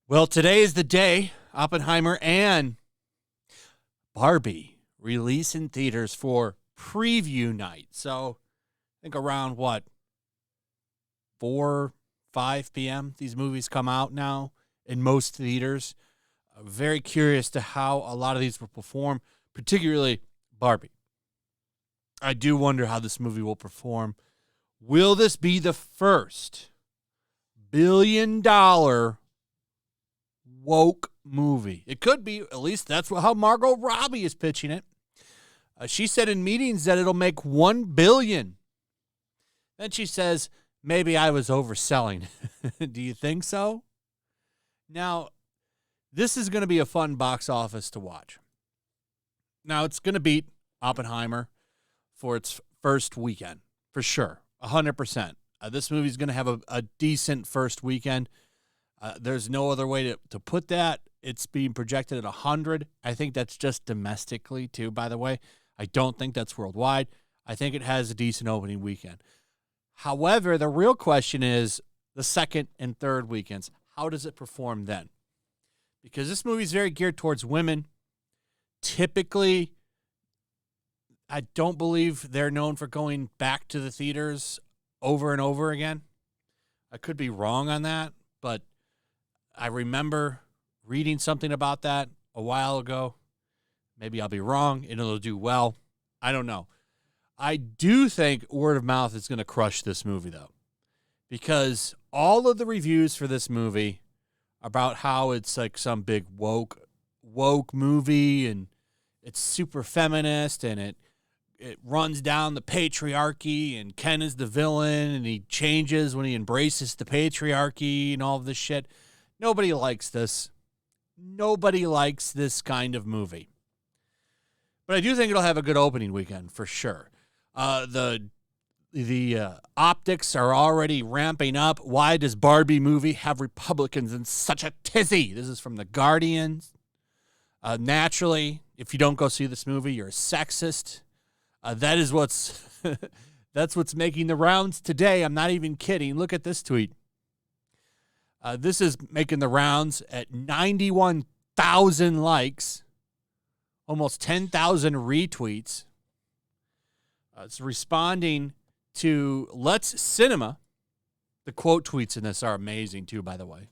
Well, today is the day Oppenheimer and Barbie release in theaters for preview night. So I think around 4, 5 p.m. these movies come out now in most theaters. Very curious to how a lot of these will perform, particularly Barbie. I do wonder how this movie will perform. Will this be the first billion-dollar woke movie? It could be. At least that's how Margot Robbie is pitching it. She said in meetings that it'll make $1 billion. Then she says, maybe I was overselling. Do you think so? Now, this is going to be a fun box office to watch. Now, it's going to beat Oppenheimer for its first weekend, for sure, 100%. This movie is going to have a decent first weekend. There's no other way to put that. It's being projected at 100. I think that's just domestically, too, by the way. I don't think that's worldwide. I think it has a decent opening weekend. However, the real question is the second and third weekends. How does it perform then? Because this movie is very geared towards women. Typically, I don't believe they're known for going back to the theaters over and over again. I could be wrong on that, but I remember reading something about that a while ago. Maybe I'll be wrong and it'll do well. I don't know. I do think word of mouth is going to crush this movie, though, because all of the reviews for this movie about how it's like some big woke movie and it's super feminist and it runs down the patriarchy and Ken is the villain and he changes when he embraces the patriarchy and all of this shit. Nobody likes this. Nobody likes this kind of movie. But I do think it'll have a good opening weekend for sure. The optics are already ramping up. Why does Barbie movie have Republicans in such a tizzy? This is from The Guardian. Naturally, if you don't go see this movie, you're a sexist. That is that's what's making the rounds today. I'm not even kidding. Look at this tweet. This is making the rounds at 91,000 likes, almost 10,000 retweets. It's responding to Let's Cinema. The quote tweets in this are amazing, too, by the way.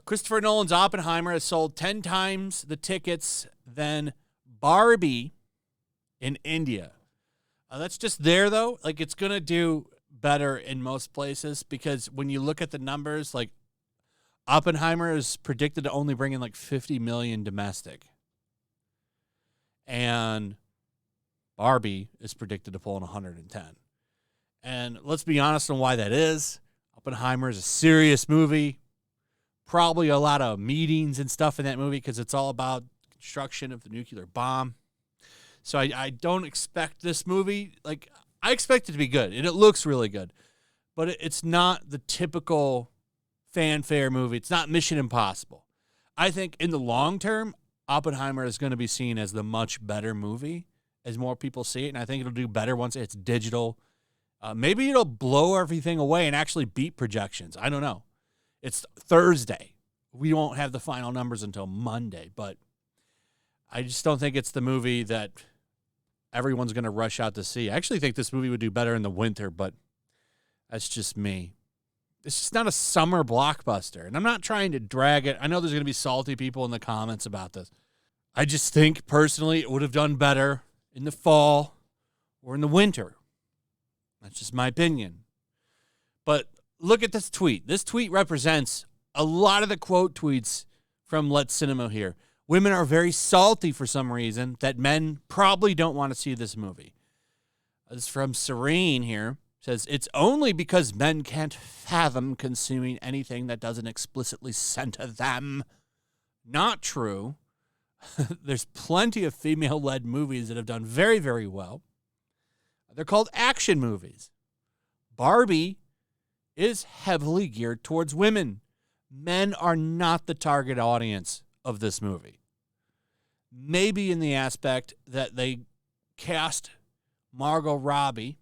Christopher Nolan's Oppenheimer has sold 10 times the tickets than Barbie in India. That's just there, though. Like, it's going to do better in most places because when you look at the numbers, like, Oppenheimer is predicted to only bring in, like, 50 million domestic. And Barbie is predicted to pull in 110. And let's be honest on why that is. Oppenheimer is a serious movie. Probably a lot of meetings and stuff in that movie because it's all about construction of the nuclear bomb. So I don't expect this movie, like, I expect it to be good, and it looks really good. But it's not the typical fanfare movie. It's not Mission Impossible. I think in the long term, Oppenheimer is going to be seen as the much better movie as more people see it, and I think it'll do better once it's digital. Maybe it'll blow everything away and actually beat projections. I don't know. It's Thursday. We won't have the final numbers until Monday, but I just don't think it's the movie that everyone's going to rush out to see. I actually think this movie would do better in the winter, but that's just me. It's just not a summer blockbuster, and I'm not trying to drag it. I know there's going to be salty people in the comments about this. I just think, personally, it would have done better in the fall or in the winter. That's just my opinion. But look at this tweet. This tweet represents a lot of the quote tweets from Let's Cinema here. Women are very salty for some reason that men probably don't want to see this movie. This is from Serene here. Says, it's only because men can't fathom consuming anything that doesn't explicitly center them. Not true. There's plenty of female-led movies that have done very, very well. They're called action movies. Barbie is heavily geared towards women. Men are not the target audience of this movie. Maybe in the aspect that they cast Margot Robbie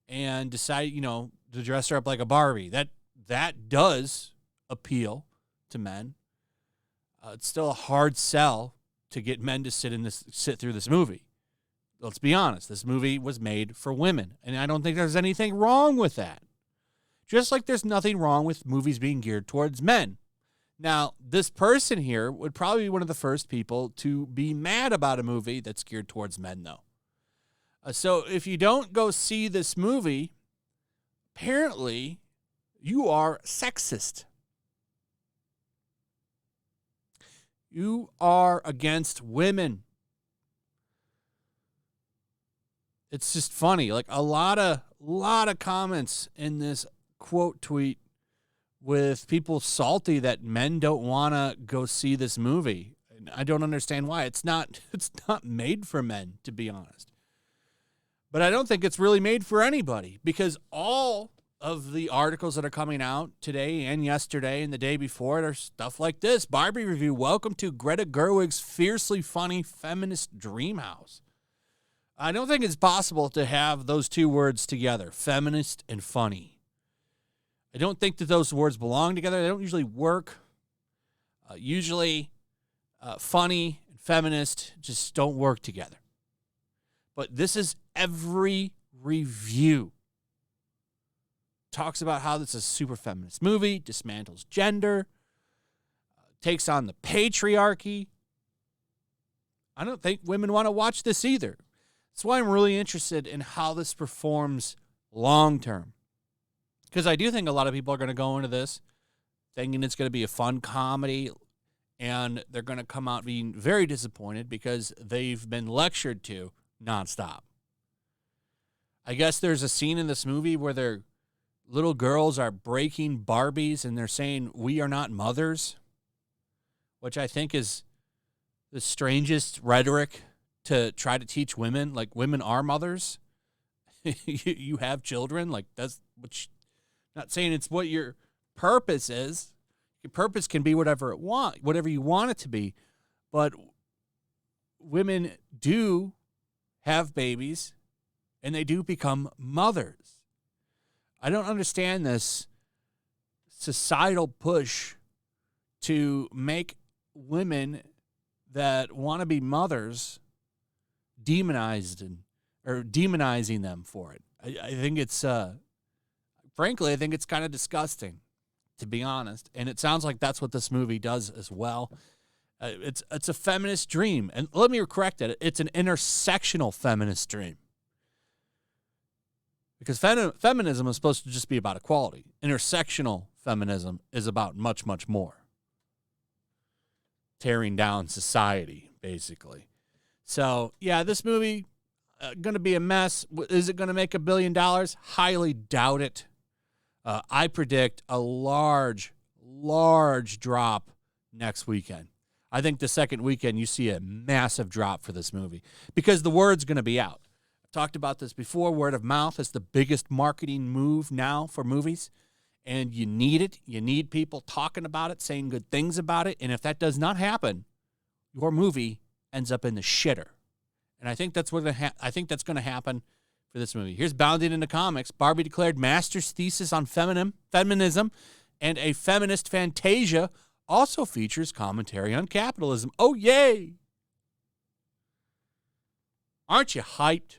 and decide, to dress her up like a Barbie. That does appeal to men. It's still a hard sell to get men to sit through this movie. Let's be honest. This movie was made for women, and I don't think there's anything wrong with that. Just like there's nothing wrong with movies being geared towards men. Now, this person here would probably be one of the first people to be mad about a movie that's geared towards men, though. So if you don't go see this movie, apparently you are sexist. You are against women. It's just funny. Like a lot of comments in this quote tweet with people salty that men don't want to go see this movie. And I don't understand why. It's not made for men, to be honest. But I don't think it's really made for anybody, because all of the articles that are coming out today and yesterday and the day before it are stuff like this. Barbie review, welcome to Greta Gerwig's fiercely funny feminist dream house. I don't think it's possible to have those two words together, feminist and funny. I don't think that those words belong together. They don't usually work. Usually funny and feminist just don't work together. But this is every review. Talks about how this is a super feminist movie, dismantles gender, takes on the patriarchy. I don't think women want to watch this either. That's why I'm really interested in how this performs long term. Because I do think a lot of people are going to go into this thinking it's going to be a fun comedy, and they're going to come out being very disappointed because they've been lectured to nonstop. I guess there's a scene in this movie where their little girls are breaking Barbies and they're saying, "We are not mothers," which I think is the strangest rhetoric to try to teach women. Like, women are mothers. You have children. Like, that's what not saying it's what your purpose is. Your purpose can be whatever you want it to be. But women do have babies, and they do become mothers. I don't understand this societal push to make women that want to be mothers demonized or demonizing them for it. I think it's, frankly, I think it's kind of disgusting, to be honest. And it sounds like that's what this movie does as well. It's a feminist dream. And let me correct it. It's an intersectional feminist dream. Because feminism is supposed to just be about equality. Intersectional feminism is about much, much more. Tearing down society, basically. So, yeah, this movie going to be a mess. Is it going to make $1 billion? Highly doubt it. I predict a large drop next weekend. I think the second weekend you see a massive drop for this movie because the word's going to be out. I've talked about this before. Word of mouth is the biggest marketing move now for movies, and you need it. You need people talking about it, saying good things about it, and if that does not happen, your movie ends up in the shitter. And I think that's I think that's going to happen for this movie. Here's Bounding into Comics. Barbie declared master's thesis on feminism, and a feminist fantasia also features commentary on capitalism. Oh, yay! Aren't you hyped?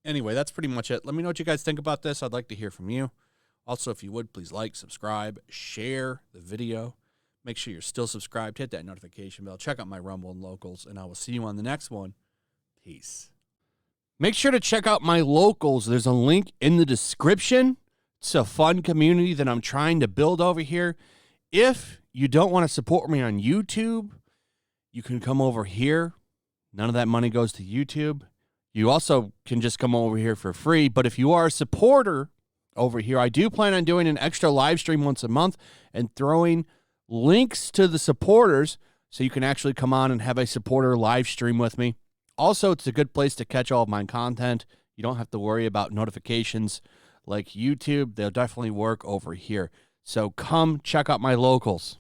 Anyway, that's pretty much it. Let me know what you guys think about this. I'd like to hear from you. Also, if you would, please like, subscribe, share the video. Make sure you're still subscribed. Hit that notification bell. Check out my Rumble and Locals, and I will see you on the next one. Peace. Make sure to check out my Locals. There's a link in the description. It's a fun community that I'm trying to build over here. If you don't want to support me on YouTube, you can come over here. None of that money goes to YouTube. You also can just come over here for free. But if you are a supporter over here, I do plan on doing an extra live stream once a month and throwing links to the supporters so you can actually come on and have a supporter live stream with me. Also, it's a good place to catch all of my content. You don't have to worry about notifications like YouTube. They'll definitely work over here. So come check out my Locals.